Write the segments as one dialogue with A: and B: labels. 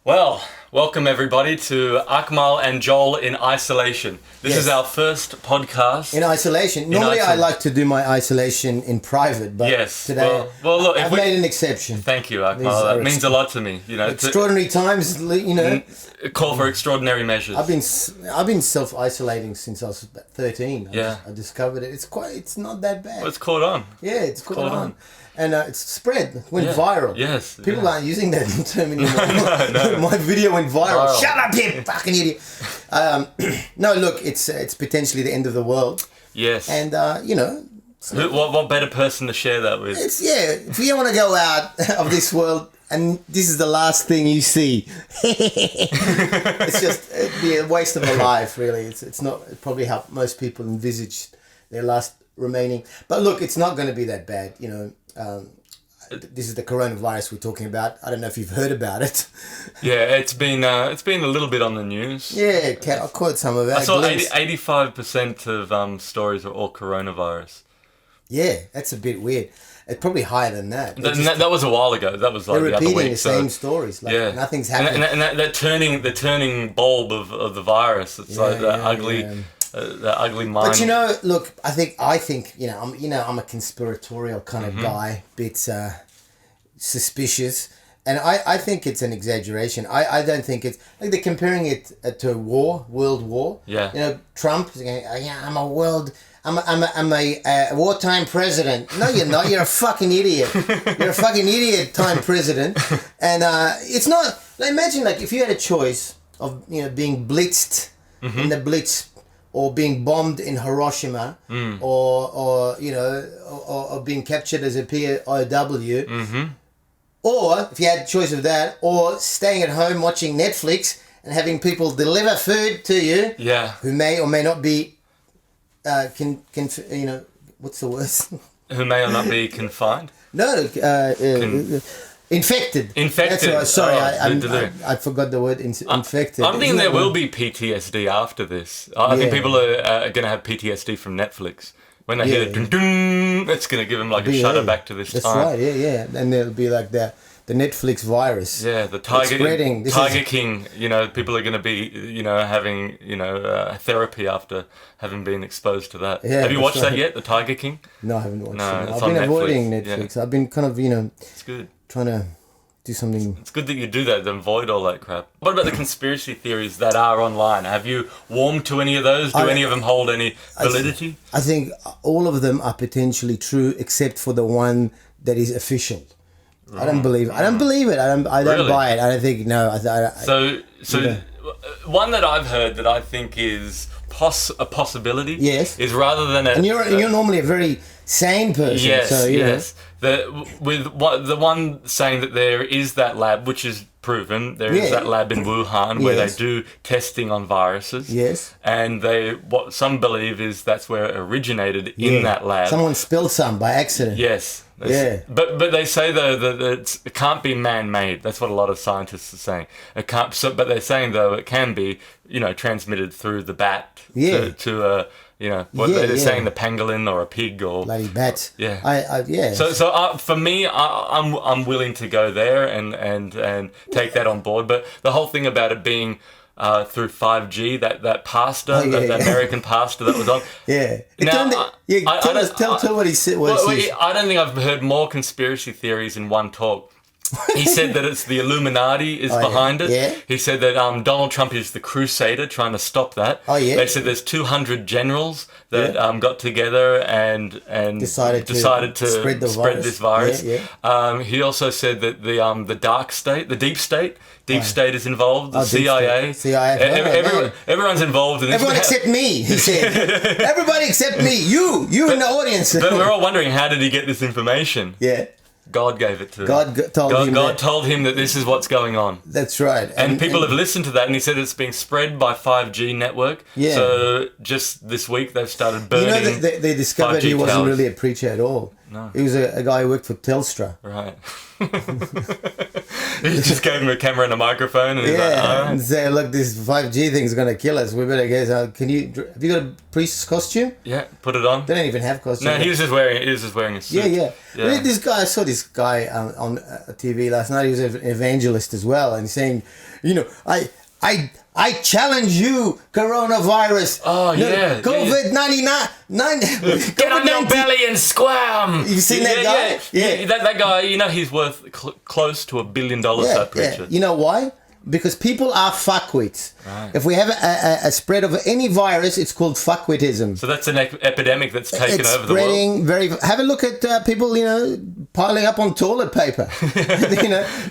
A: Well, welcome everybody to Akmal and Joel in isolation. This is our first podcast.
B: In isolation. Normally I like to do my isolation in private, but today
A: well, look,
B: I've made an exception.
A: Thank you, Akmal. That means a lot to me. You know,
B: extraordinary times, you know.
A: Call for extraordinary measures.
B: I've been self-isolating since I was about 13. I discovered it. It's not that bad.
A: Well, it's caught on.
B: Yeah, it's caught on. And it's spread, went viral.
A: Yes.
B: People aren't using that term anymore. No. My video went viral. Shut up, you fucking idiot. No, look, it's potentially the end of the world.
A: Yes.
B: And, you know.
A: What better person to share that with?
B: If you want to go out of this world and this is the last thing you see, it'd be a waste of a life, really. It's not probably how most people envisage their last remaining. But look, it's not going to be that bad, you know. This is the coronavirus we're talking about. I don't know if you've heard about it.
A: Yeah, it's been a little bit on the news.
B: Yeah, I caught some of that.
A: I saw 85% of stories are all coronavirus.
B: Yeah, that's a bit weird. It's probably higher than that.
A: That was a while ago. That was like the other week.
B: They're repeating the same stories. Like nothing's happening.
A: And that turning bulb of the virus. It's like the ugly mind.
B: But you know, look, I think you know, I'm a conspiratorial kind of guy, bit suspicious, and I think it's an exaggeration. I don't think it's like they're comparing it to a world war.
A: Yeah.
B: You know, Trump is going, I'm a wartime president. No, you're not. You're a fucking idiot. You're a fucking idiot time president. And it's not. Like, imagine like if you had a choice of being blitzed in the Blitz, or being bombed in Hiroshima, or being captured as a POW, or if you had a choice of that, or staying at home watching Netflix and having people deliver food to you, who may or may not be, what's the word?
A: Who may or not be confined?
B: No, Infected.
A: Infected.
B: Sorry, I forgot the word infected.
A: I'm thinking there will be PTSD after this. I think people are going to have PTSD from Netflix. When they hear the dun-dun, it's going to give them like a shudder back to this time.
B: That's right, yeah. And there'll be like the Netflix virus.
A: Yeah, the Tiger King. You know, people are going to be, having, therapy after having been exposed to that. Yeah, have you watched that yet, the Tiger King?
B: No, I haven't watched it. I've been avoiding Netflix. Yeah. I've been kind of,
A: It's good.
B: Trying to do something.
A: It's good that you do that, then avoid all that crap. What about the conspiracy theories that are online? Have you warmed to any of those? Do any of them hold any validity?
B: I think all of them are potentially true, except for the one that is official. I don't believe it. I don't believe it. I don't buy it. I don't think, no.
A: So one that I've heard that I think is a possibility.
B: Yes.
A: Is rather than
B: and you're normally a very sane person.
A: Yes.
B: So,
A: yes. The one saying that there is that lab, which is proven, there is that lab in Wuhan where they do testing on viruses.
B: Yes.
A: And what some believe is that's where it originated in that lab.
B: Someone spilled some by accident.
A: Yes. But they say though that it can't be man-made. That's what a lot of scientists are saying. It can't. But they're saying though it can be, transmitted through the bat to they're saying the pangolin or a pig or
B: bloody bat.
A: Yeah. So for me, I'm willing to go there and take that on board. But the whole thing about it being through 5G, that pastor, that American pastor that was on.
B: Yeah.
A: Now,
B: tell what he said.
A: I don't think I've heard more conspiracy theories in one talk. He said that it's the Illuminati is behind it.
B: Yeah.
A: He said that Donald Trump is the crusader trying to stop that.
B: Oh, yeah.
A: They said there's 200 generals that got together and decided to spread this virus.
B: Yeah.
A: He also said that the dark state, the deep state is involved. The CIA. Everyone's involved in this.
B: Everyone except me, he said. Everybody except me. You in the audience.
A: But we're all wondering, how did he get this information?
B: Yeah.
A: God gave it to him.
B: God
A: told him that this is what's going on.
B: That's right.
A: And people have listened to that, and he said it's being spread by 5G network. Yeah. So just this week they've started burning.
B: They discovered
A: 5G
B: he wasn't
A: towers.
B: really a preacher at all.
A: No.
B: He was a guy who worked for Telstra.
A: Right. He just gave him a camera and a microphone, and he's like, all right.
B: And say, look, this 5G thing's gonna kill us. We better get. Have you got a priest's costume?
A: Yeah, put it on.
B: They don't even have costumes.
A: No, he was just wearing a suit.
B: Yeah. This guy, I saw this guy on TV last night. He was an evangelist as well, and he's saying, I challenge you, coronavirus.
A: Oh, yeah.
B: COVID-19.
A: Get on your belly and squirm.
B: You've seen that guy?
A: Yeah. That guy, he's worth close to $1 billion, that preacher.
B: Yeah. You know why? Because people are fuckwits.
A: Right.
B: If we have a spread of any virus, it's called fuckwittism.
A: So that's an epidemic that's taken over the world.
B: Have a look at people, piling up on toilet paper.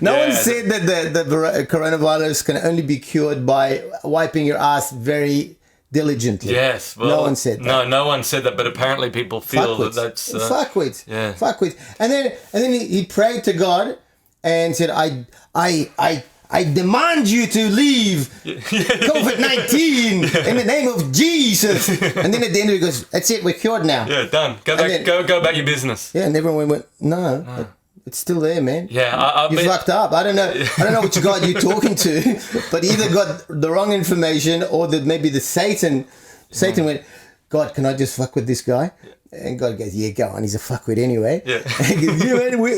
B: No one said that the coronavirus can only be cured by wiping your ass very diligently.
A: Yes. Well,
B: no one said that.
A: No one said that, but apparently people feel
B: fuckwits.
A: that's...
B: fuckwits.
A: Yeah.
B: Fuckwits. And then he prayed to God and said, I demand you to leave COVID-19 in the name of Jesus. And then at the end he goes, that's it, we're cured now.
A: Yeah, done. Go about your business.
B: Yeah, and everyone went, no. It's still there, man.
A: Yeah,
B: you fucked up. I don't know which God you're talking to, but either got the wrong information or maybe the Satan went, God, can I just fuck with this guy? And God goes, yeah, go on. He's a fuckwit anyway.
A: Yeah.
B: And he goes,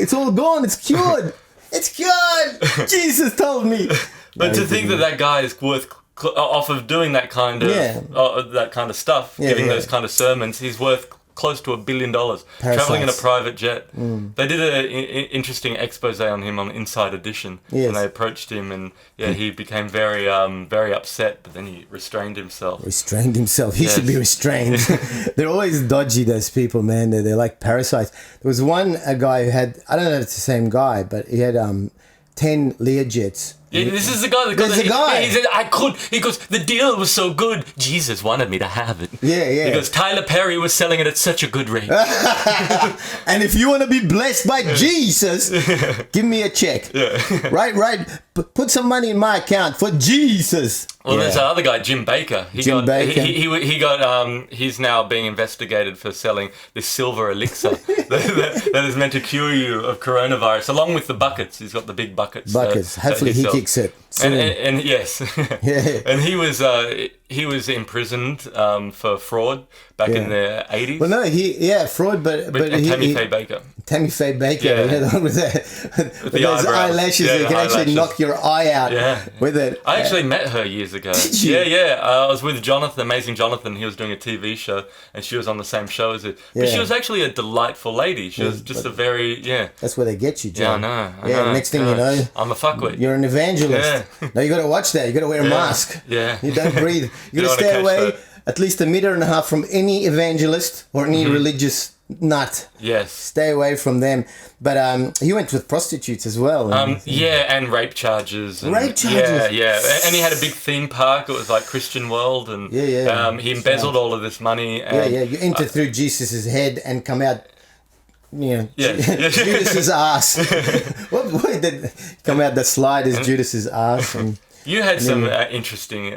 B: it's all gone. It's cured. It's cured. Jesus told me.
A: But to think that guy is worth off of doing that kind of stuff, giving those kind of sermons, he's worth close to $1 billion. Traveling in a private jet. They did an interesting expose on him on Inside Edition, and they approached him, and he became very very upset, but then he restrained himself. He
B: should be restrained. They're always dodgy, those people, man. They're like parasites. There was a guy who had, I don't know if it's the same guy, but he had 10 Learjets.
A: Yeah, this is the guy. He said, he goes, the deal was so good, Jesus wanted me to have it.
B: Yeah.
A: He goes, Tyler Perry was selling it at such a good rate.
B: And if you want to be blessed by Jesus, give me a check.
A: Yeah.
B: Right. Put some money in my account for Jesus.
A: Well, there's another guy, Jim Baker. He's now being investigated for selling this silver elixir that is meant to cure you of coronavirus, along with the buckets. He's got the big buckets.
B: Hopefully he kicks it.
A: And yes.
B: Yeah.
A: And he was imprisoned for fraud back in the 80s.
B: Well, no, fraud, but
A: Tammy Faye Baker.
B: Tammy Faye Baker, the one with those eyelashes, you can actually knock your eye out with it.
A: I actually met her years ago.
B: Did you?
A: Yeah. I was with Jonathan, Amazing Jonathan. He was doing a TV show, and she was on the same show as it. But she was actually a delightful lady. She was just a very,
B: That's where they get you, John.
A: Yeah, I know.
B: Next thing you know,
A: I'm a fuckwit.
B: You're an evangelist.
A: Yeah.
B: No, you got to watch that. You got to wear a mask.
A: Yeah.
B: You don't breathe. You got to stay away at least 1.5 meters from any evangelist or any religious nut.
A: Yes.
B: Stay away from them. But he went with prostitutes as well.
A: And rape charges.
B: Rape charges.
A: Yeah. And he had a big theme park. It was like Christian World. And he embezzled all of this money. And,
B: You enter through Jesus' head and come out, Judas's ass. what did come out the slide as Judas's ass? And
A: you had some interesting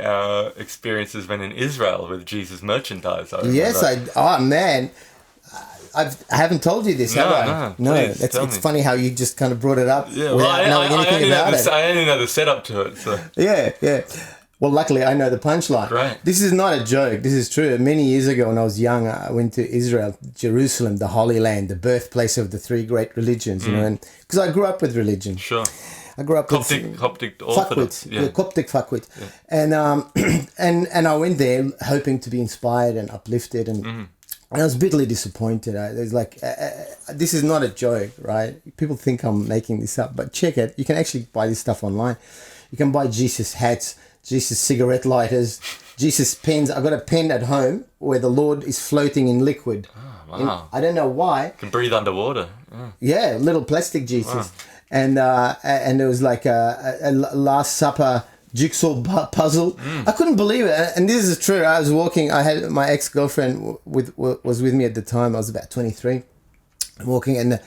A: experiences when in Israel with Jesus merchandise.
B: Yes, man. I haven't told you this, have I? No. It's funny how you just kind of brought it up without knowing anything about it.
A: I only know the setup to it. So.
B: Yeah. Well, luckily, I know the punchline.
A: Right.
B: This is not a joke. This is true. Many years ago when I was young, I went to Israel, Jerusalem, the Holy Land, the birthplace of the three great religions, and because I grew up with religion.
A: Sure.
B: I grew up
A: Coptic Orthodox.
B: Coptic fuckwit. Yeah. And I went there hoping to be inspired and uplifted and I was bitterly disappointed. There's this is not a joke, right? People think I'm making this up, but check it. You can actually buy this stuff online. You can buy Jesus hats, Jesus cigarette lighters, Jesus pens. I got a pen at home where the Lord is floating in liquid.
A: Oh, wow.
B: I don't know why.
A: You can breathe underwater. Oh.
B: Yeah, little plastic Jesus. Wow. And there was like a Last Supper jigsaw puzzle. I couldn't believe it, and this is true. I was walking. I had my ex-girlfriend was with me at the time. I was about 23. I'm walking, and the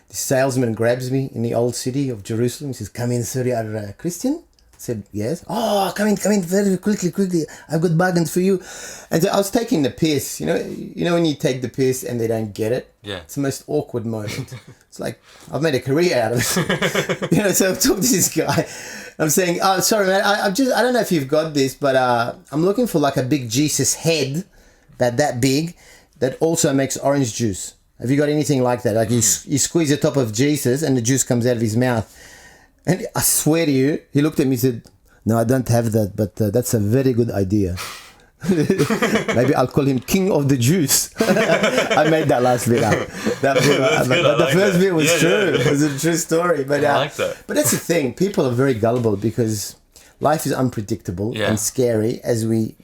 B: salesman grabs me in the old city of Jerusalem. He says, "Come in, sir. You're a Christian?" I said, yes. Oh, come in very quickly. I've got bargains for you. And so I was taking the piss. You know when you take the piss and they don't get it?
A: Yeah.
B: It's the most awkward moment. It's like, I've made a career out of it. So I've talked to this guy. I'm saying, oh, sorry, man. I don't know if you've got this, but I'm looking for like a big Jesus head, that big, that also makes orange juice. Have you got anything like that? Like you squeeze the top of Jesus and the juice comes out of his mouth. And I swear to you, he looked at me and said, no, I don't have that, but that's a very good idea. Maybe I'll call him King of the Juice. I made that last bit up. But the first bit was true. Yeah. It was a true story. But
A: I like that.
B: But that's the thing. People are very gullible because life is unpredictable and scary as we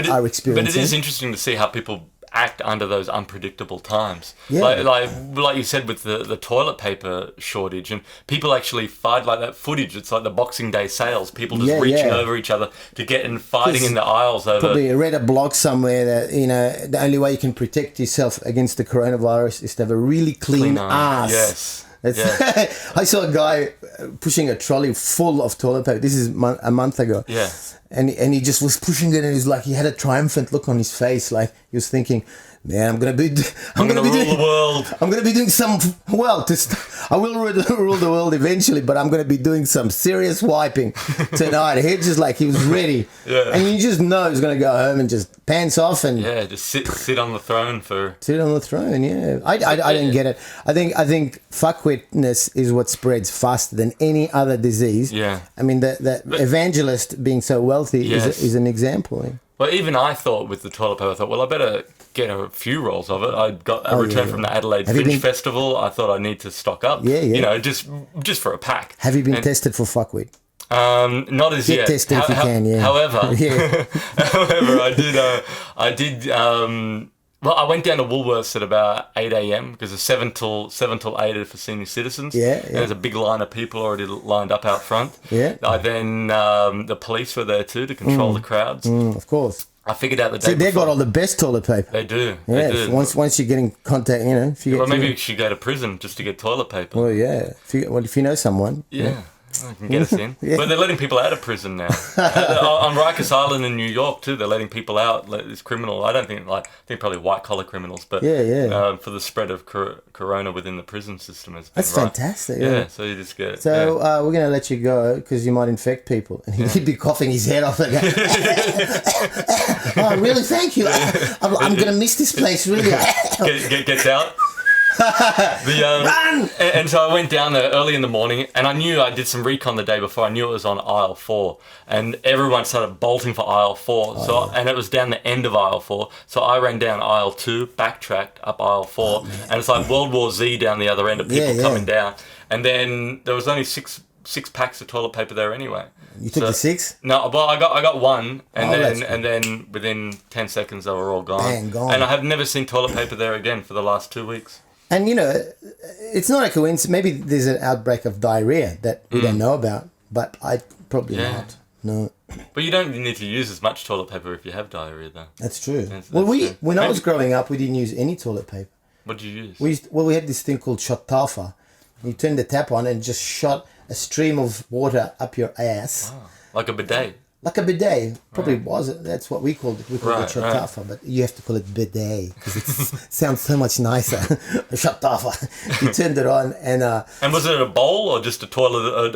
B: are experiencing.
A: But it is interesting to see how people act under those unpredictable times.
B: Yeah.
A: Like you said with the toilet paper shortage, and people actually fight like that footage. It's like the Boxing Day sales. People just reaching over each other to get and fighting in the aisles over.
B: Probably read a blog somewhere that the only way you can protect yourself against the coronavirus is to have a really clean ass.
A: Yes.
B: I saw a guy pushing a trolley full of toilet paper. This is a month ago.
A: Yeah.
B: And he just was pushing it, and he was like, he had a triumphant look on his face, like he was thinking, man, I'm gonna rule the world. I'm gonna be doing some I will rule the world eventually, but I'm gonna be doing some serious wiping tonight. He just like he was ready, and you just know he's gonna go home and just pants off and
A: just sit on the throne
B: sit on the throne. Yeah, I didn't get it. I think fuckwitness is what spreads faster than any other disease.
A: Yeah,
B: I mean the evangelist being so wealthy is an example. Yeah?
A: Well, even I thought with the toilet paper, I thought, well, I better get a few rolls of it. I got a return from the Adelaide Finch Festival. I thought I need to stock up. Yeah. You know, just for a pack.
B: Have you been tested for fuckwit?
A: Not as yet.
B: Get tested if you can. Yeah.
A: However, I did. Well, I went down to Woolworths at about 8 a.m. because it's 7 till 8 for senior citizens.
B: Yeah.
A: And there's a big line of people already lined up out front.
B: Yeah.
A: The police were there too to control the crowds.
B: Of course.
A: I figured out the day.
B: See, they've got all the best toilet paper.
A: They do.
B: Yeah.
A: They do.
B: Once you get in contact, you know.
A: Maybe you should go to prison just to get toilet paper.
B: Well, yeah. If you know someone.
A: Yeah. I can get us in. But they're letting people out of prison now. On Rikers Island in New York too, they're letting people out. It's criminal. I think probably white collar criminals, but for the spread of corona within the prison system has been
B: That's fantastic.
A: Yeah, so you just get.
B: So we're gonna let you go because you might infect people, and he'd be coughing his head off again. Oh, really? Thank you. I'm gonna miss this place. Really.
A: Gets out.
B: Run!
A: And so I went down there early in the morning, and I knew I did some recon the day before. I knew it was on aisle 4, and everyone started bolting for aisle 4. And it was down the end of aisle 4. So I ran down aisle 2, backtracked up aisle 4, and it's like World War Z down the other end of people coming down. And then there was only six packs of toilet paper there anyway.
B: You took the 6?
A: No, well I got one, and then within 10 seconds they were all gone.
B: Bang, gone.
A: And I have never seen toilet paper there again for the last 2 weeks.
B: And, you know, it's not a coincidence. Maybe there's an outbreak of diarrhea that we don't know about, but I probably not. No.
A: But you don't need to use as much toilet paper if you have diarrhea, though.
B: That's true. When I was growing up, we didn't use any toilet paper.
A: What did you use?
B: We had this thing called shottafa. You turn the tap on and just shot a stream of water up your ass.
A: Wow. Like a bidet.
B: Like a bidet. Probably wasn't. That's what we called it. We called it shottafa, but you have to call it bidet because it sounds so much nicer. Shottafa. You turned it on and...
A: And was it a bowl or just a toilet?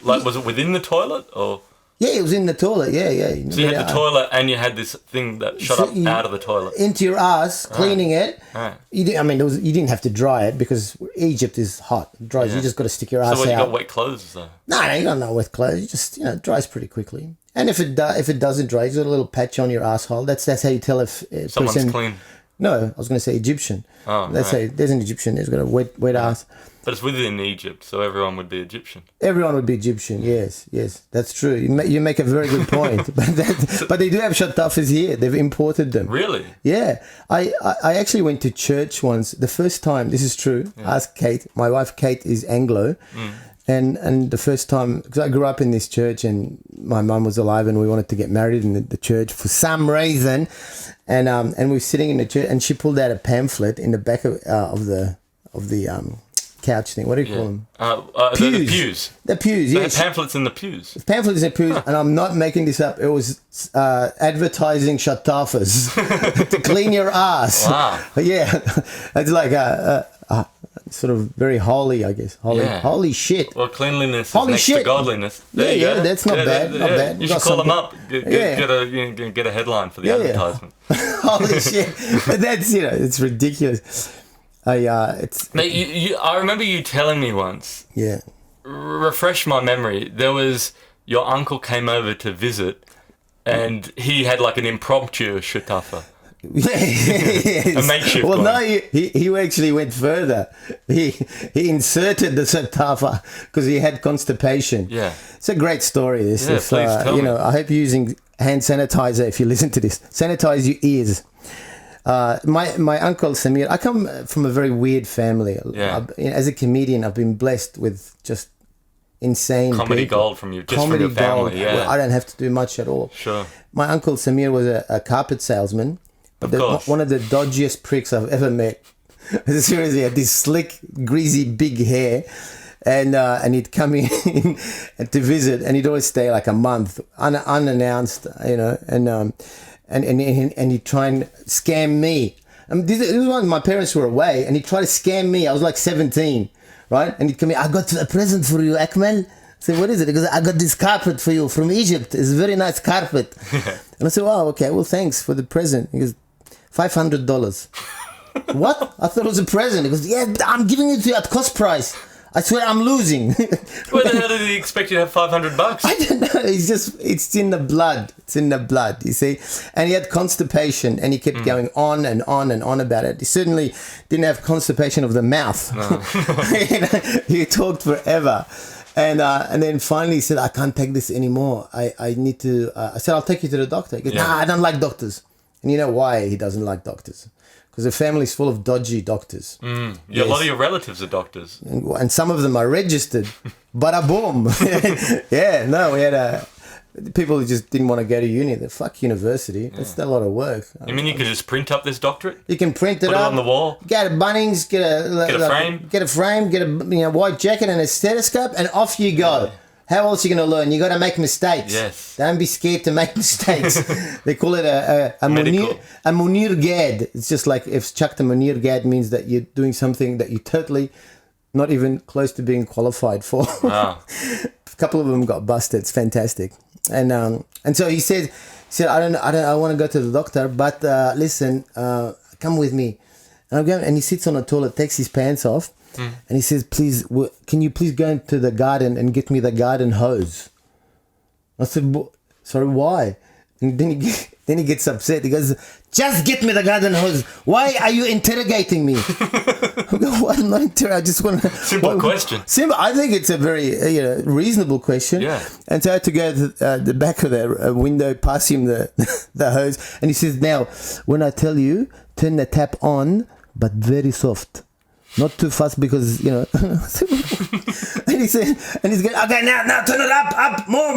A: Was it within the toilet or...
B: Yeah, it was in the toilet. Yeah.
A: So you had the toilet and you had this thing that shot up out of the toilet
B: into your ass, cleaning it.
A: Right.
B: You didn't have to dry it because Egypt is hot. It dries. You just got to stick your ass out.
A: So you got wet clothes though? No,
B: you got no wet clothes. You just it dries pretty quickly. And if it doesn't dry, you got a little patch on your asshole. That's how you tell if
A: someone's clean.
B: No, I was going to say Egyptian. Let's say there's an Egyptian. He's got a wet ass.
A: But it's within Egypt, so everyone would be Egyptian.
B: Everyone would be Egyptian, yes, that's true. You make a very good point. But they do have shottafas here. They've imported them.
A: Really?
B: Yeah. I actually went to church once. The first time, this is true, ask Kate. My wife Kate is Anglo. And the first time, because I grew up in this church and my mum was alive and we wanted to get married in the church for some reason. And we were sitting in the church and she pulled out a pamphlet in the back of the couch thing. What do you call them?
A: The pews.
B: The pews, yes.
A: The pamphlets in the pews.
B: Pamphlets in the pews, and I'm not making this up. It was advertising shatafas to clean your ass.
A: Wow.
B: Yeah, it's like sort of very holy, I guess. Holy shit.
A: Well, cleanliness is next to godliness. There you go.
B: That's not bad. Not bad.
A: You should call them up. Get a headline for the advertisement.
B: Holy shit. But that's, it's ridiculous.
A: Mate, I remember you telling me once.
B: Yeah.
A: Refresh my memory. There was your uncle came over to visit, and he had like an impromptu shatafa.
B: Yes.
A: A makeshift
B: well,
A: one.
B: no, he actually went further. He inserted the shatafa because he had constipation.
A: Yeah.
B: It's a great story. This
A: is, please tell me.
B: I hope you're using hand sanitizer if you listen to this. Sanitize your ears. My uncle Samir, I come from a very weird family.
A: Yeah.
B: As a comedian, I've been blessed with just insane
A: comedy
B: people.
A: Gold from you, just from your family.
B: Gold.
A: Yeah.
B: Well, I don't have to do much at all.
A: Sure.
B: My uncle Samir was a carpet salesman.
A: Of course.
B: One of the dodgiest pricks I've ever met. Seriously, he had this slick, greasy, big hair. And he'd come in to visit, and he'd always stay like a month, unannounced, and he'd try and scam me. This was when my parents were away, and he'd try to scam me. I was like 17, right? And he'd come in, I got a present for you, Akmal. I said, what is it? He goes, I got this carpet for you from Egypt. It's a very nice carpet. And I said, oh, okay, well, thanks for the present. He goes, $500. What? I thought it was a present. He goes, yeah, I'm giving it to you at cost price. I swear I'm losing.
A: Where the hell did he expect you to have $500?
B: I don't know. It's in the blood. It's in the blood, you see. And he had constipation, and he kept going on and on and on about it. He certainly didn't have constipation of the mouth. No. He talked forever. And then finally he said, I can't take this anymore. I need to... I said, I'll take you to the doctor. He goes, nah, I don't like doctors. And you know why he doesn't like doctors? Because the family's full of dodgy doctors.
A: Yeah, yes. A lot of your relatives are doctors.
B: And some of them are registered. Bada boom. Yeah, no, we had people who just didn't want to go to uni. They're fuck university. Yeah. That's a lot of work.
A: You mean you could just print up this doctorate?
B: You can print it
A: Put
B: up.
A: it on the wall?
B: Get a Bunnings, get a frame, get a white jacket and a stethoscope, and off you go. Yeah. How else are you going to learn? You got to make mistakes.
A: Yes.
B: Don't be scared to make mistakes. They call it a Munir Gad. It's just like if chucked a Munir Gad means that you're doing something that you're totally not even close to being qualified for.
A: Wow.
B: A couple of them got busted. It's fantastic. And so he said, I want to go to the doctor, but listen, come with me. And I'm going, and he sits on the toilet, takes his pants off. And he says, please, can you please go into the garden and get me the garden hose? I said, sorry, why? And then he gets upset. He goes, just get me the garden hose. Why are you interrogating me? I go, what? I'm not interrogating. I just want to...
A: Simple question.
B: Simple. I think it's a very reasonable question.
A: Yeah.
B: And so I had to go to the back of the window, pass him the hose. And he says, now, when I tell you, turn the tap on, but very soft. Not too fast because, and he said, and he's going, okay, now turn it up, more.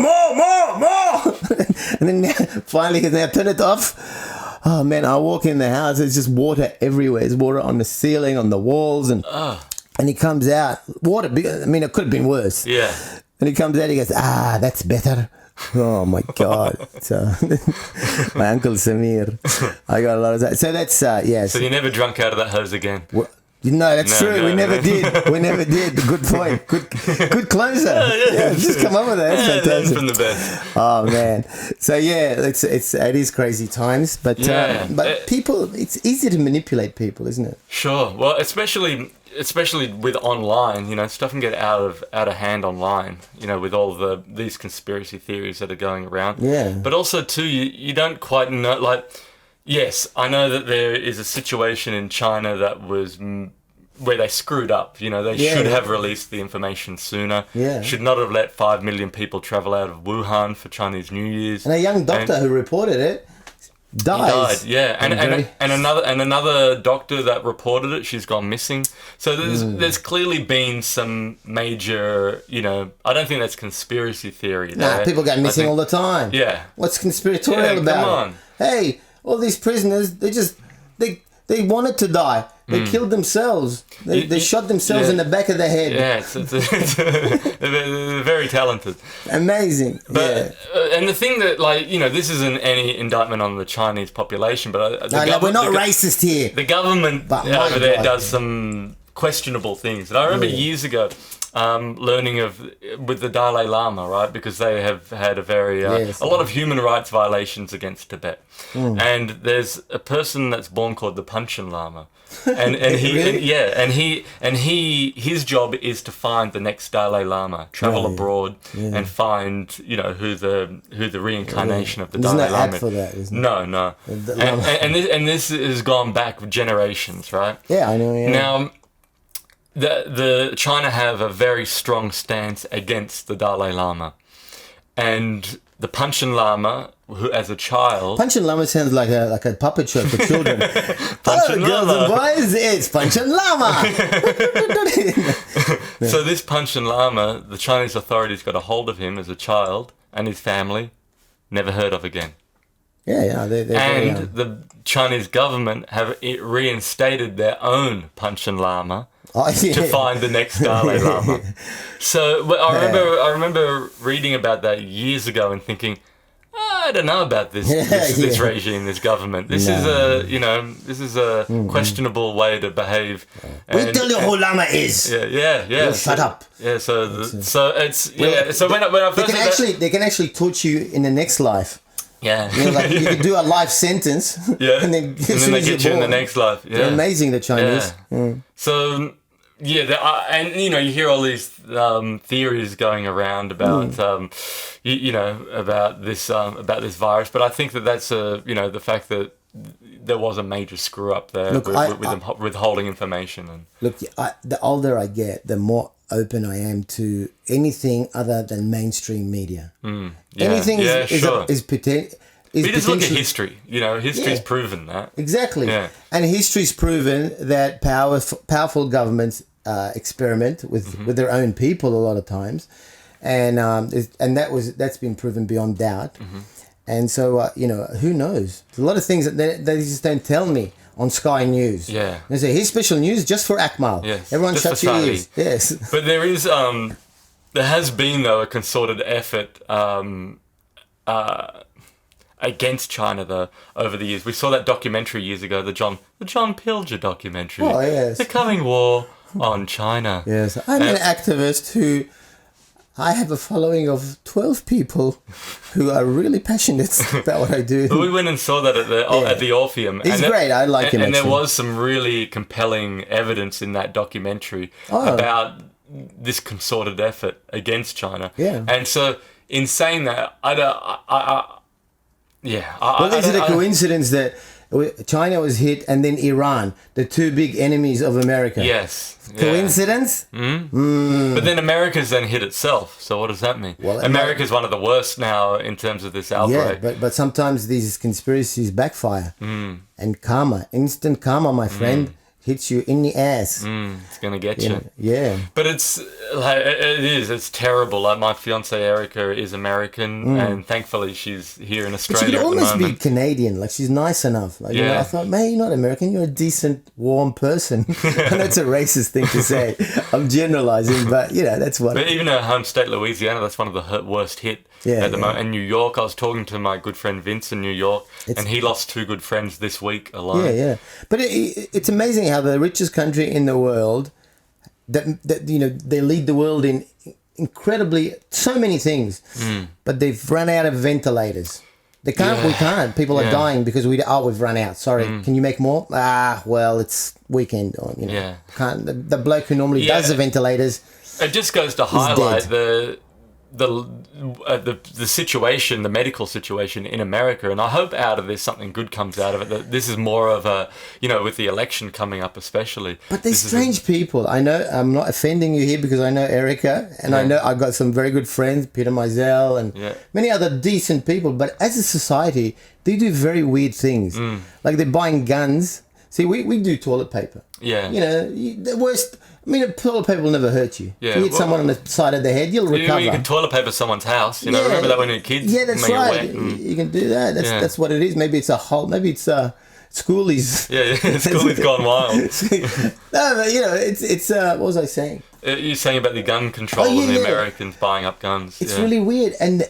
B: And then finally he said, now turn it off. Oh man, I walk in the house, there's just water everywhere. There's water on the ceiling, on the walls, and he comes out, water, I mean, it could have been worse.
A: Yeah.
B: And he comes out, he goes, that's better. Oh my God. So my uncle Samir, I got a lot of that. So that's, yeah.
A: So you never drunk out of that hose again?
B: No, that's true. No, we never did. We never did. Good point. Good closer. Yeah, just come up with that. That's fantastic.
A: From the best.
B: Oh man. So yeah, it is crazy times, but people, it's easy to manipulate people, isn't it?
A: Sure. Well, especially with online, stuff can get out of hand online. With all these conspiracy theories that are going around.
B: Yeah.
A: But also too, you don't quite know, like. Yes, I know that there is a situation in China that was where they screwed up. They should have released the information sooner.
B: Yeah.
A: Should not have let 5 million people travel out of Wuhan for Chinese New Year's.
B: And a young doctor who reported it dies.
A: He died, yeah. And another doctor that reported it, she's gone missing. So there's clearly been some major, I don't think that's conspiracy theory.
B: Nah, people go missing all the time.
A: Yeah.
B: What's conspiratorial about
A: come on.
B: Hey, all these prisoners, they wanted to die. They killed themselves. They shot themselves in the back of the head.
A: Yeah, they're very talented.
B: Amazing.
A: But, and the thing that, like, you know, this isn't any indictment on the Chinese population, but
B: we're not racist here.
A: The government over there does some questionable things. And I remember years ago learning with the Dalai Lama, right? Because they have had a lot of human rights violations against Tibet. And there's a person that's born called the Panchen Lama. And his job is to find the next Dalai Lama, travel abroad and find, you know, who the reincarnation of the Dalai Lama is. For that, isn't it? No. And this has gone back generations, right?
B: Yeah, I know. Yeah.
A: Now, the China have a very strong stance against the Dalai Lama, and the Panchen Lama, who as a child,
B: Panchen Lama sounds like a puppet show for children. Hello, girls and boys, it's Panchen Lama.
A: So this Panchen Lama, the Chinese authorities got a hold of him as a child and his family, never heard of again.
B: Yeah,
A: the Chinese government have reinstated their own Panchen Lama. To find the next Dalai Lama. So I remember reading about that years ago and thinking, I don't know about this regime, this government. This is a questionable way to behave.
B: We tell you who Lama is.
A: Yeah.
B: Shut up.
A: Yeah. So when I first
B: they can actually torture you in the next life.
A: Yeah.
B: You know, like you could do a life sentence.
A: Yeah.
B: And then
A: they get you in the next life. Yeah.
B: They're amazing, the Chinese.
A: Yeah. So. Yeah, and you know, you hear all these theories going around about about this virus, but I think that's the fact that there was a major screw up there with them withholding information. And
B: look, the older I get, the more open I am to anything other than mainstream media. Anything is potential.
A: You just look at history. You know, history's proven that.
B: Exactly.
A: Yeah.
B: And history's proven that powerful governments experiment with their own people a lot of times, and that's been proven beyond doubt. And so who knows? There's a lot of things that they just don't tell me on Sky News.
A: Yeah.
B: They say here's special news just for Akmal.
A: Yes.
B: Everyone shuts your ears. Yes.
A: But there has been though a concerted effort against China though over the years. We saw that documentary years ago, the John Pilger documentary.
B: Oh yes.
A: The Coming War on China.
B: Yes. I'm an activist who I have a following of 12 people who are really passionate about what I do.
A: But we went and saw that at the Orpheum.
B: He's great. I like him.
A: And there was some really compelling evidence in that documentary about this concerted effort against China.
B: Yeah.
A: And so in saying that,
B: is it a coincidence that China was hit and then Iran, the two big enemies of America?
A: Yes.
B: Coincidence?
A: But then America's then hit itself. So what does that mean? Well, America's one of the worst now in terms of this outbreak.
B: Yeah, but sometimes these conspiracies backfire. And karma, instant karma, my friend, hits you in the ass.
A: It's going to get you.
B: Yeah.
A: But it's terrible. Like my fiancée Erica is American and thankfully she's here in Australia.
B: But she could almost
A: be
B: Canadian. Like she's nice enough. Like, I thought, man, you're not American. You're a decent, warm person. And that's a racist thing to say. I'm generalizing, but that's what.
A: But even her home state, Louisiana, that's one of the worst hit at the moment. And New York, I was talking to my good friend Vince in New York, and he lost 2 good friends this week alone.
B: Yeah. But it's amazing how the richest country in the world, that they lead the world in incredibly so many things, but they've run out of ventilators. They can't. We can't. People are dying because we've run out. Sorry, can you make more? Well, it's weekend. Or, can't. The bloke who normally does the ventilators.
A: It just goes to highlight the situation, the medical situation in America, and I hope out of this something good comes out of it. That this is more of a, with the election coming up especially.
B: But they're strange people. I know I'm not offending you here because I know Erica, and I know I've got some very good friends, Peter Mizell, and many other decent people. But as a society, they do very weird things. Like they're buying guns. See, we do toilet paper.
A: Yeah.
B: The worst. I mean, toilet paper will never hurt you. Yeah, if you hit someone on the side of the head, you'll recover.
A: You can toilet paper someone's house. Remember that when you were kids?
B: Yeah, that's right. You can do that. That's what it is. Maybe it's a hole. Maybe it's schoolies.
A: Yeah, schoolies gone wild.
B: No, but, it's what was I saying?
A: You're saying about the gun control and the Americans buying up guns.
B: It's really weird, and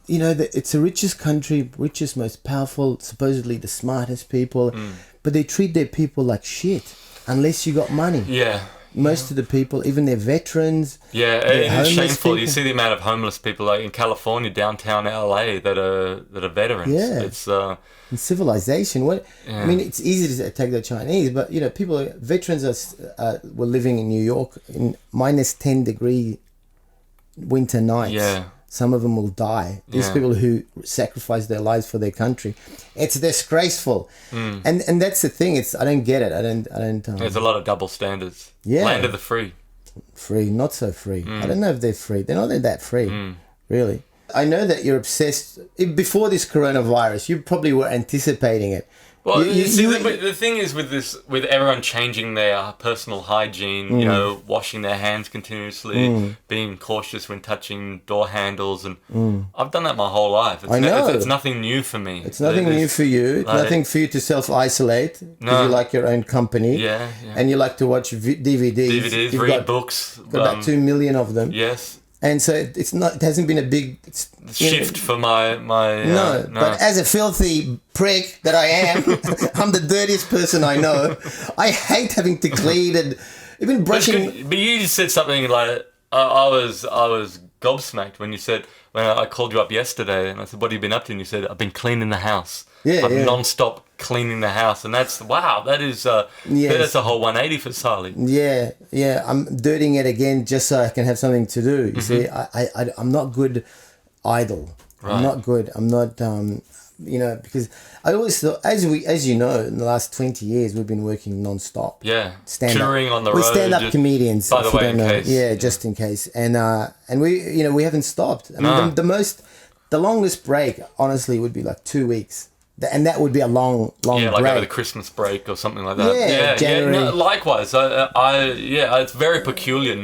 B: it's the richest country, richest, most powerful, supposedly the smartest people, but they treat their people like shit unless you got money.
A: Yeah.
B: Most of the people, even their veterans.
A: Yeah, it's shameful. People. You see the amount of homeless people, like in California, downtown LA, that are veterans.
B: Yeah,
A: it's
B: in civilization. I mean, it's easy to attack the Chinese, but veterans were living in New York in minus 10-degree winter nights.
A: Yeah.
B: Some of them will die. These people who sacrifice their lives for their country, it's disgraceful. And that's the thing. I don't get it. I don't.
A: There's a lot of double standards.
B: Yeah.
A: Land of the free.
B: Free, not so free. I don't know if they're free. They're not that free, really. I know that you're obsessed. Before this coronavirus, you probably were anticipating it.
A: Well, the thing is with everyone changing their personal hygiene, washing their hands continuously, being cautious when touching door handles, and I've done that my whole life.
B: I know.
A: It's nothing new for me.
B: It's nothing new for you. It's nothing for you to self-isolate because you like your own company.
A: Yeah.
B: And you like to watch DVDs.
A: Read books.
B: Got about 2 million of them.
A: Yes.
B: And so it hasn't been a big
A: shift for my
B: no. But as a filthy prick that I am, I'm the dirtiest person I know. I hate having to clean and even brushing.
A: But you just said something like I was gobsmacked when I called you up yesterday and I said, "What have you been up to?" And you said, "I've been cleaning the house." I'm non-stop cleaning the house, and that's that's a whole 180 for Saleh.
B: Yeah. I'm dirtying it again just so I can have something to do. You see, I'm not good idle. Right. I'm not good. I'm not. Because I always thought, as you know, in the last 20 years, we've been working non-stop.
A: Yeah,
B: touring
A: on the road.
B: We're stand-up comedians.
A: By the way, in case.
B: Yeah, just in case, and we haven't stopped. I mean, the longest break, honestly, would be like 2 weeks. And that would be a long break.
A: Yeah, like over the Christmas break or something like that.
B: Yeah, January.
A: No, likewise. It's very peculiar.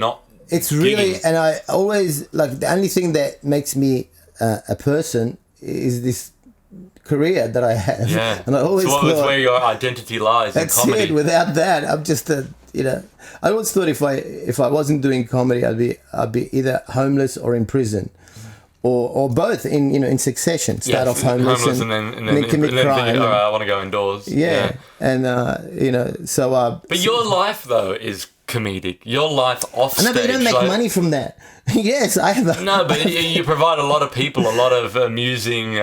B: It's really, and I always the only thing that makes me a person is this career that I have.
A: Yeah,
B: and I always
A: thought where your identity lies in comedy.
B: That's it. Without that, I'm just I always thought if I wasn't doing comedy, I'd be either homeless or in prison. Or both in succession. Start off homeless and then commit crime.
A: I want to go indoors.
B: Yeah. And so.
A: But your life though is comedic. Your life off stage.
B: No, but you don't make money from that. Yes, I have.
A: No, but you provide a lot of people a lot of amusing,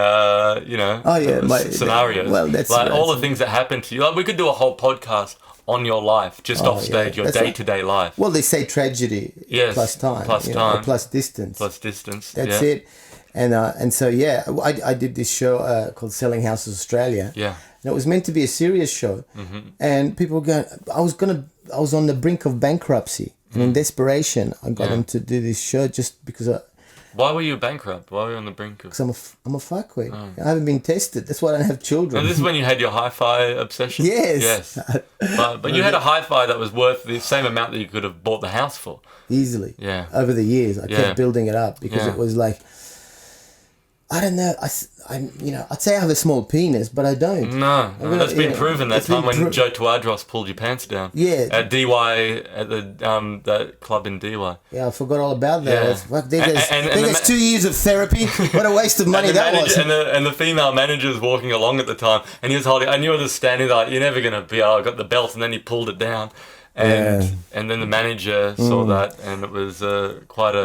A: scenarios.
B: Well, that's
A: all the things that happen to you. Like, we could do a whole podcast on your life, just off stage, your day-to-day life.
B: Well, they say tragedy plus time. Or plus distance. That's it. And so I did this show called Selling Houses Australia.
A: Yeah.
B: And it was meant to be a serious show, and people were going. I was on the brink of bankruptcy, and in desperation, I got them to do this show just because
A: Why were you bankrupt? Why were you on the brink of...
B: Because I'm a fuckwit. I haven't been tested. That's why I don't have children.
A: And this is when you had your hi-fi obsession?
B: Yes.
A: But you had a hi-fi that was worth the same amount that you could have bought the house for.
B: Easily.
A: Yeah.
B: Over the years, I kept building it up because it was like... I don't know. I'd say I have a small penis, but I don't.
A: No, that's been proven. That time when Joe Tuadros pulled your pants down.
B: Yeah.
A: At DY, at that club in DY.
B: Yeah, I forgot all about that. Yeah. There's 2 years of therapy. What a waste of money that was.
A: And the female manager was walking along at the time, and he was holding. And you were just standing there like, you're never gonna be. I got the belt, and then he pulled it down. And then the manager saw that, and it was quite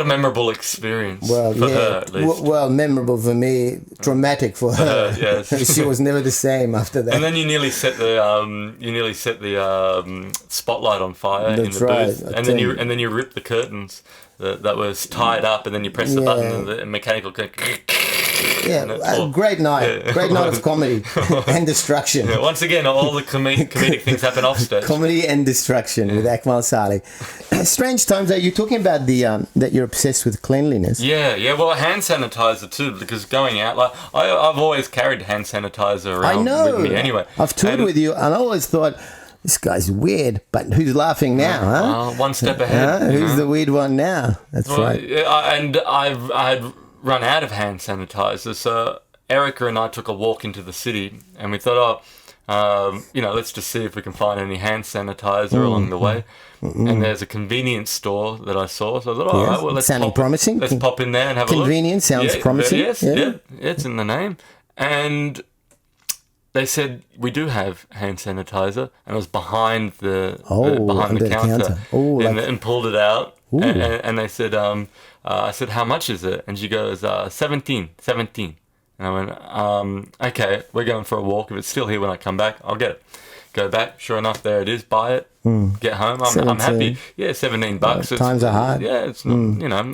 A: a memorable experience for her, at least.
B: Well, memorable for me, traumatic for her.
A: Yes.
B: She was never the same after that.
A: And then you nearly set the spotlight on fire in the booth, and then you ripped the curtains that was tied up, and then you press the button, and the mechanical.
B: Great night of comedy and destruction.
A: Yeah, once again, all the comedic things happen off stage.
B: Comedy and destruction with Akmal Saleh. Strange times. Are you talking about that you're obsessed with cleanliness?
A: Yeah. Well, hand sanitizer too, because going out, like I've always carried hand sanitizer around with me anyway.
B: I've toured with you, and I always thought, this guy's weird, but who's laughing now, huh?
A: One step ahead.
B: Who's the weird one now? That's right.
A: And I had run out of hand sanitizer, so Erica and I took a walk into the city, and we thought, let's just see if we can find any hand sanitizer along the way. And there's a convenience store that I saw, so I thought, all right, well, let's pop in there and have a look.
B: Convenience sounds promising.
A: Yes, yeah, it's in the name. And they said, we do have hand sanitizer, and it was behind the counter. And pulled it out, and they said, I said, how much is it? And she goes, 17. And I went, okay, we're going for a walk. If it's still here when I come back, I'll get it. Go back, sure enough, there it is, buy it, get home. I'm happy. Yeah, $17.
B: Times are hard.
A: Yeah, it's not,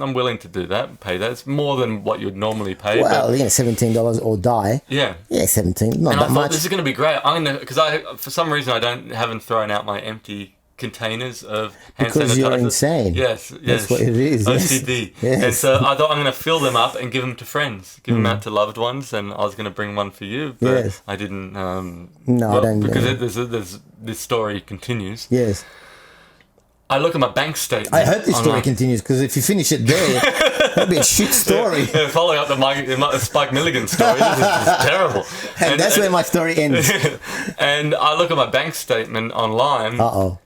A: I'm willing to do that, pay that. It's more than what you'd normally pay.
B: Well, $17 or die.
A: Yeah.
B: Yeah, 17, not
A: and
B: that
A: I thought,
B: much.
A: this is going to be great. Because for some reason, haven't thrown out my empty containers of hand sanitizer.
B: Because you're insane.
A: Yes.
B: That's what it is.
A: OCD.
B: Yes.
A: And so I thought I'm going to fill them up and give them to friends, give them out to loved ones, and I was going to bring one for you, but I didn't.
B: I don't.
A: Because there's this story continues.
B: Yes.
A: I look at my bank statement.
B: I hope this story continues, because if you finish it there, that'd be a shit story.
A: Yeah, following up the Spike Milligan story, this is terrible.
B: And that's where my story ends.
A: And I look at my bank statement online.
B: Uh-oh.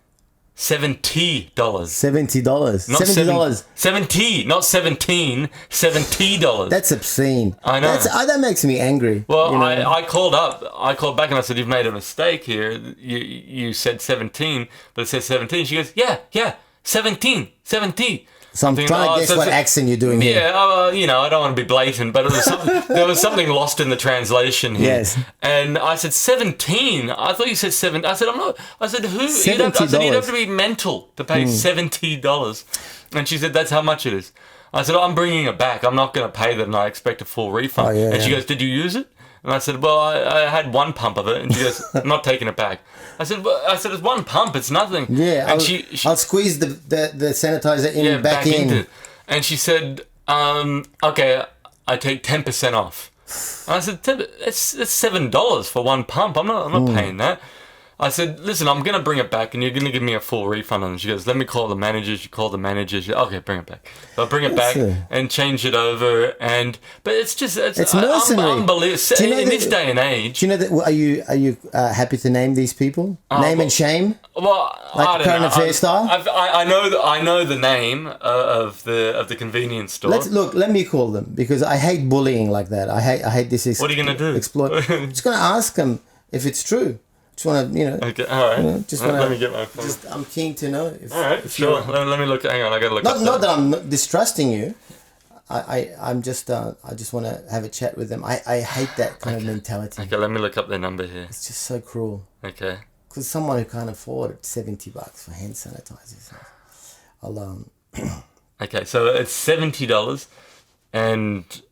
A: $70.
B: $70.
A: Not
B: $70.
A: 70, not 17. $70.
B: That's obscene.
A: I know.
B: That makes me angry.
A: Well, I called back and I said, you've made a mistake here. You said 17, but it says 17. She goes, yeah, 17.
B: So I'm trying to guess what accent you're doing here.
A: Yeah, I don't want to be blatant, but there was something lost in the translation here.
B: Yes.
A: And I said 17. I thought you said 7. I said, I'm not. I said, who?
B: $70.
A: You'd have to be mental to pay $70. And she said, that's how much it is. I said, I'm bringing it back. I'm not going to pay that, and I expect a full refund. And she goes, did you use it? And I said, well, I had one pump of it. And she goes, I'm not taking it back. I said, it's one pump. It's nothing.
B: Yeah,
A: and
B: I'll squeeze the sanitizer in back in.
A: Into it. And she said, okay, I take 10% off. And I said, it's $7 for one pump. I'm not paying that. I said, listen, I'm going to bring it back and you're going to give me a full refund on it. She goes, let me call the manager. She called the manager. She said, okay, bring it back. So I'll bring it back and change it over. But it's just, it's
B: mercenary.
A: Unbelievable. In this day and age.
B: Do you know that, are you happy to name these people? Name and shame?
A: Well,
B: like
A: I don't
B: current
A: know.
B: affair style?
A: I know the name of the convenience store.
B: Let me call them, because I hate bullying like that. I hate this.
A: What are you going to do?
B: I'm just going to ask them if it's true. Just want to,
A: Okay, all right.
B: Let
A: me get my phone.
B: I'm keen to know. If,
A: all right, sure. Let me look. Hang on, I got to look.
B: Not that I'm distrusting you. I just want to have a chat with them. I hate that kind of mentality.
A: Okay, let me look up their number here.
B: It's just so cruel.
A: Okay.
B: Because someone who can't afford $70 for hand sanitizers.
A: Okay, so it's $70, and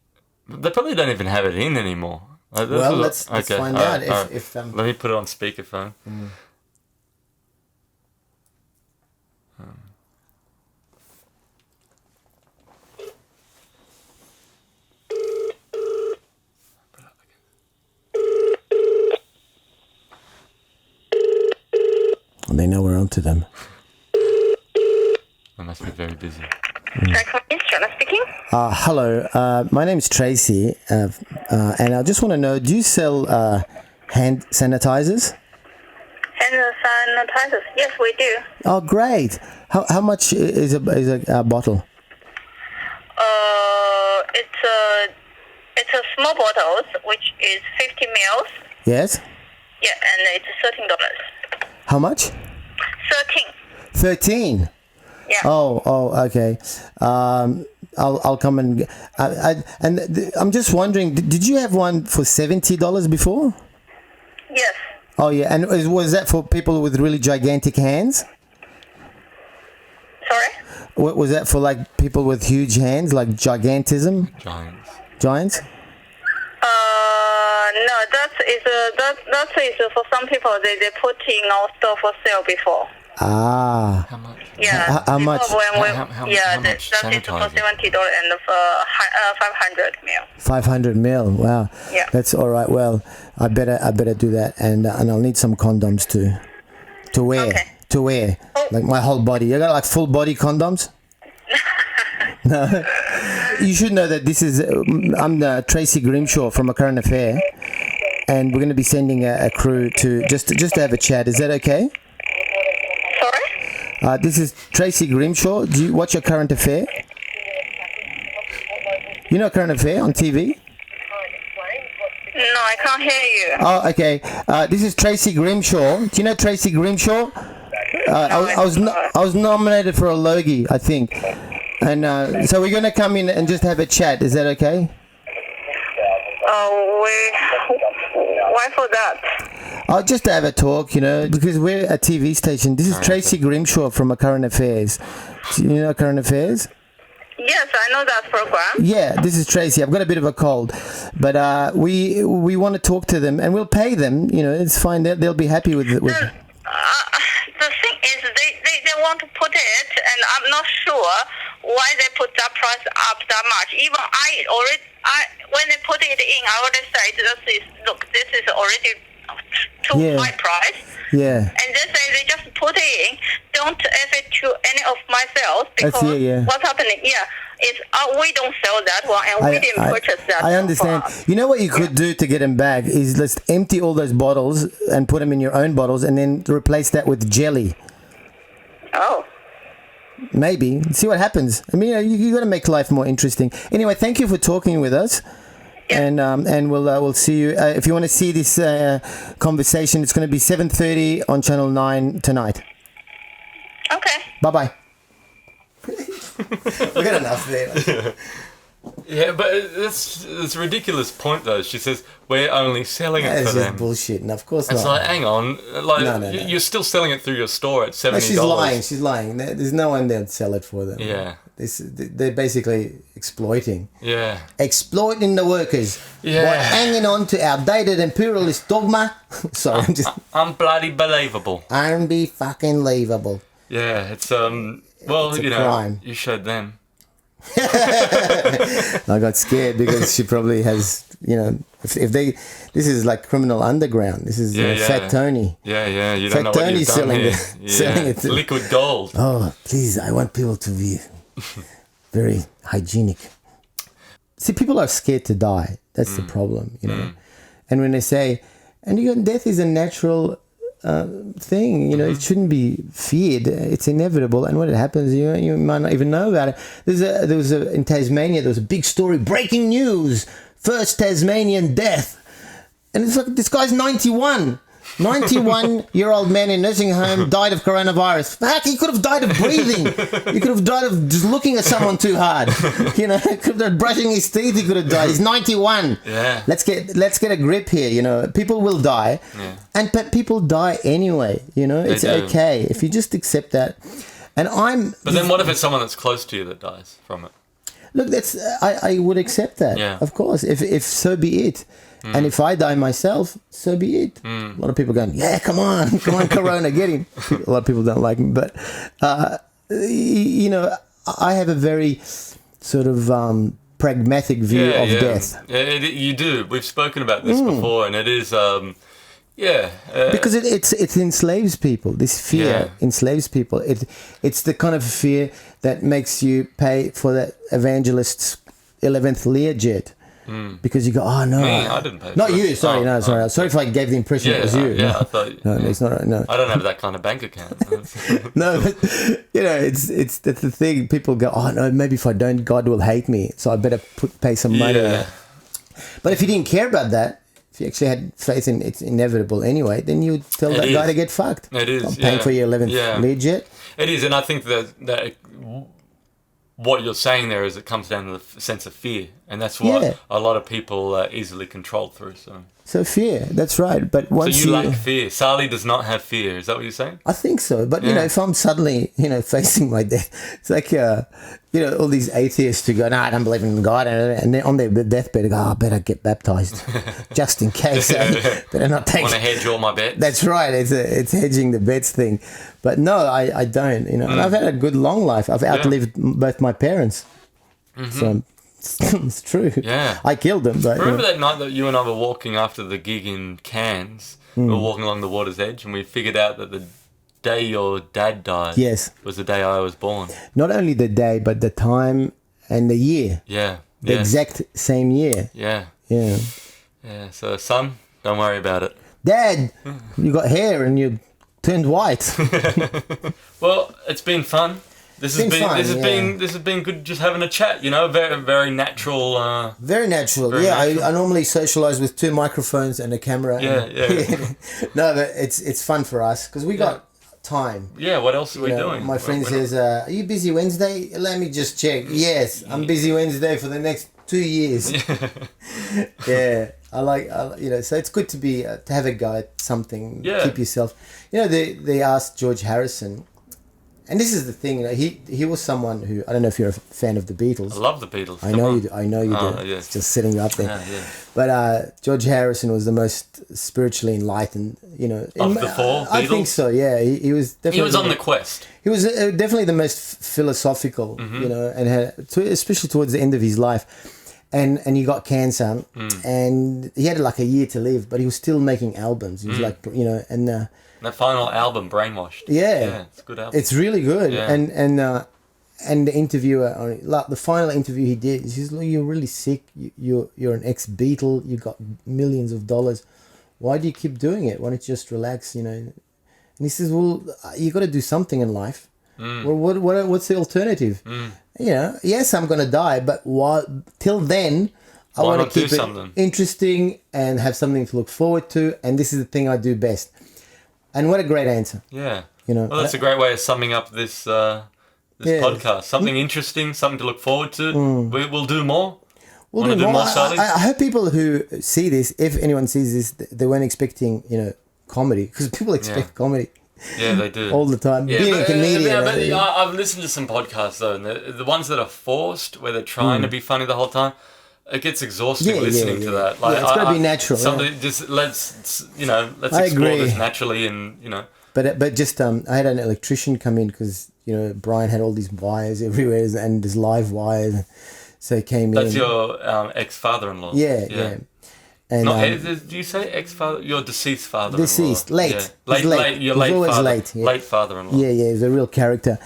A: they probably don't even have it in anymore.
B: Well, let's find out if
A: let me put it on speakerphone.
B: They know we're on to them.
A: I must be very busy.
C: Speaking.
B: Hello, my name's Tracy, and I just want to know, do you sell hand sanitizers?
C: Hand sanitizers, yes, we do.
B: Oh, great! How much is a bottle?
C: It's a small bottles, which is 50 mils.
B: Yes.
C: Yeah, and it's $13.
B: How much?
C: 13.
B: 13.
C: Yeah.
B: Oh, okay. I'll come and I'm just wondering, did you have one for $70 before?
C: Yes.
B: Oh yeah, and was that for people with really gigantic hands?
C: Sorry?
B: Was that for like people with huge hands, like gigantism? Giants?
C: No, that is for some people. They put in our store for sale before.
B: Ah.
A: How much?
C: Yeah.
B: How much?
A: How much
C: that is for $70 and for 500 mil.
B: 500 mil. Wow.
C: Yeah.
B: That's all right. Well, I better do that, and I'll need some condoms to wear.
C: Okay.
B: To wear, like my whole body. You got like full body condoms? No. you should know that this is I'm Tracy Grimshaw from A Current Affair, and we're going to be sending a crew to just to have a chat. Is that okay?
C: Sorry?
B: This is Tracy Grimshaw. Do you watch A Current Affair? You know A Current Affair on TV?
C: No, I can't hear you.
B: Oh, okay. This is Tracy Grimshaw. Do you know Tracy Grimshaw? I was nominated for a Logie, I think. And so we're going to come in and just have a chat. Is that okay?
C: Why for that?
B: Just to have a talk, because we're a TV station. This is Tracy Grimshaw from A Current Affairs. Do you know Current Affairs?
C: Yes, I know that program.
B: Yeah, this is Tracy. I've got a bit of a cold, but we want to talk to them, and we'll pay them. It's fine. They'll be happy with it.
C: The thing is, they want to put it, and I'm not sure why they put that price up that much. Even when they put it in, I already said, this is already too high price.
B: Yeah.
C: And they just put it in. Don't affect to any of my sales because what's happening? Yeah, is we don't sell that one, and we didn't purchase that.
B: I understand. You know what you could do to get them back is let's empty all those bottles and put them in your own bottles, and then replace that with jelly.
C: Oh.
B: Maybe see what happens. I mean, you got to make life more interesting. Anyway, thank you for talking with us. Yeah. And we'll see you if you want to see this conversation. It's going to be 7:30 on Channel 9 tonight.
C: Okay.
B: Bye. We got enough there.
A: Yeah, but it's a ridiculous point though. She says we're only selling it for them.
B: That's bullshit, and of course not.
A: It's like, hang on, no. You're still selling it through your store at $70.
B: No, she's lying. There's no one there to sell it for them.
A: Yeah.
B: They're basically exploiting.
A: Yeah.
B: Exploiting the workers.
A: Yeah.
B: By hanging on to outdated imperialist dogma. Sorry, I'm just...
A: Unbloody believable.
B: Unbe-fucking-leavable.
A: Yeah, it's, well,
B: it's a crime.
A: You showed them.
B: I got scared because she probably has, if they, this is like criminal underground. This is Fat Tony.
A: Yeah, you don't
B: Fat
A: know what
B: Tony
A: you've done here.
B: selling it to,
A: liquid gold.
B: Oh, please, I want people to be very hygienic. See, people are scared to die. That's the problem, And when they say, death is a natural thing, it shouldn't be feared. It's inevitable, and when it happens, you might not even know about it. In Tasmania, there was a big story, breaking news, first Tasmanian death, and it's like this guy's 91-year-old man in nursing home died of coronavirus. Fuck, he could have died of breathing. He could have died of just looking at someone too hard. Could have been brushing his teeth. He could have died. He's 91.
A: Yeah.
B: Let's get a grip here. People will die, and people die anyway. It's okay if you just accept that. But
A: then what if it's someone that's close to you that dies from it?
B: Look, I would accept that.
A: Yeah.
B: Of course. If so be it. And if I die myself, so be it. A lot of people going, yeah, come on, Corona, get him. A lot of people don't like me, but I have a very sort of pragmatic view of death.
A: Yeah, you do. We've spoken about this before, and it is,
B: because it enslaves people. This fear enslaves people. It's the kind of fear that makes you pay for that evangelist's 11th Learjet. Because you go, oh no,
A: me, I didn't pay.
B: Not you. Sorry, sorry. Sorry if I gave the impression it was you.
A: Yeah, I thought.
B: No, it's not. No,
A: I don't have that kind of bank account.
B: No, but it's the thing. People go, oh no, maybe if I don't, God will hate me. So I better pay some money.
A: Yeah.
B: But if you didn't care about that, if you actually had faith in it's inevitable anyway, then you would tell that guy to get fucked.
A: It is.
B: I'm paying for your 11th Learjet.
A: It is, and I think that what you're saying there is it comes down to the sense of fear, and that's what a lot of people are easily controlled through.
B: So fear, that's right. But once
A: you lack fear. Saleh does not have fear. Is that what you're saying?
B: I think so. But if I'm suddenly facing my death, it's like all these atheists who go, no, I don't believe in God, and then on their deathbed, they go, I better get baptized just in case. Better not take.
A: Want to hedge all my bets?
B: That's right. It's hedging the bets thing. But no, I don't. And I've had a good long life. I've outlived both my parents. So it's true.
A: Yeah.
B: I killed them. But
A: remember that night that you and I were walking after the gig in Cairns? We were walking along the water's edge, and we figured out that the day your dad died was the day I was born.
B: Not only the day, but the time and the year.
A: Yeah.
B: The exact same year.
A: Yeah.
B: Yeah.
A: Yeah. So, son, don't worry about it.
B: Dad, you got hair and you turned white.
A: Well, it's been fun. This has
B: fun,
A: been good. Just having a chat, you know, very natural.
B: Very natural. I normally socialize with 2 microphones and a camera.
A: Yeah.
B: No, but it's fun for us because we got time.
A: Yeah. What else are we doing?
B: My friend says, "Are you busy Wednesday?" Let me just check. Yes, I'm busy Wednesday for the next 2 years. Yeah. So it's good to be to have a go at something.
A: Yeah.
B: Keep yourself. You know, they asked George Harrison. And this is the thing, you know, he was someone who, I don't know if you're a fan of the Beatles.
A: I love the Beatles.
B: I know you do.
A: Yeah.
B: It's just sitting up there.
A: Yeah.
B: But George Harrison was the most spiritually enlightened, you know.
A: Of the 4 Beatles?
B: I think so, yeah. He was definitely...
A: He was on the quest.
B: He was definitely the most philosophical, you know, and especially towards the end of his life. And he got cancer, and he had like a year to live, but he was still making albums. He was like, you know, and...
A: that final album, Brainwashed.
B: Yeah,
A: it's a good album.
B: It's really good.
A: Yeah.
B: And the interviewer, like the final interview he did, he says, "Look, you're really sick. You're an ex-Beatle. You got millions of dollars. Why do you keep doing it? Why don't you just relax? You know?" And he says, "Well, you got to do something in life. Well, what's the alternative? You know, yes, I'm gonna die, but till then." I want to keep it interesting and have something to look forward to, and this is the thing I do best. And what a great answer.
A: Yeah.
B: You know.
A: Well, that's a great way of summing up this podcast. Something interesting, something to look forward to. We'll do more.
B: We'll do more. I hope people who see this, if anyone sees this, they weren't expecting, you know, comedy, because people expect comedy.
A: Yeah, they do.
B: All the time. Yeah, being a comedian.
A: I've listened to some podcasts, though, and the ones that are forced, where they're trying to be funny the whole time, it gets exhausting listening to that. Like,
B: it's got to be natural.
A: Just let's explore this naturally, and you know.
B: But just I had an electrician come in because, you know, Brian had all these wires everywhere and there's live wires, so he came in.
A: That's your ex-father-in-law.
B: Yeah. And
A: do you say ex-father? Your deceased father-in-law.
B: Deceased, late.
A: Yeah. Late. Your late
B: always
A: father.
B: Late. Yeah.
A: Late father-in-law.
B: Yeah. He's a real character.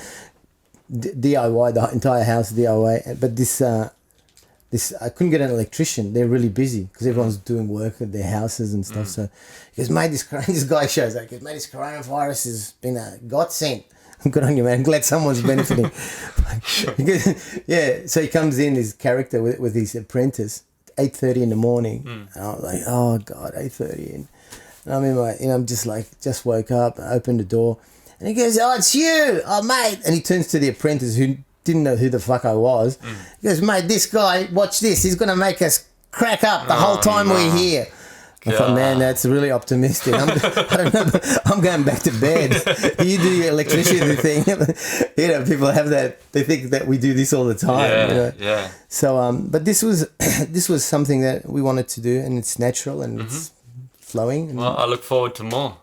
B: DIY, the entire house DIY. But this I couldn't get an electrician. They're really busy because everyone's doing work at their houses and stuff. So he goes, "Mate, this guy shows up. He goes, "Mate, this coronavirus has been a godsend." Good on you, man. I'm glad someone's benefiting. He goes, yeah. So he comes in, his character with his apprentice, 8:30 in the morning. And I'm like, oh God, 8:30. And I'm in my, I'm just woke up. I opened the door, and he goes, "Oh, it's you, oh mate." And he turns to the apprentice who didn't know who the fuck I was. He goes, "Mate, this guy, watch this. He's gonna make us crack up the whole time we're here." I thought, man, that's really optimistic. I don't know, but I'm going back to bed. You do your electricity thing. You know, people have that. They think that we do this all the time.
A: Yeah,
B: you know?
A: yeah.
B: So, but this was something that we wanted to do, and it's natural and it's flowing. And
A: well, I look forward to more.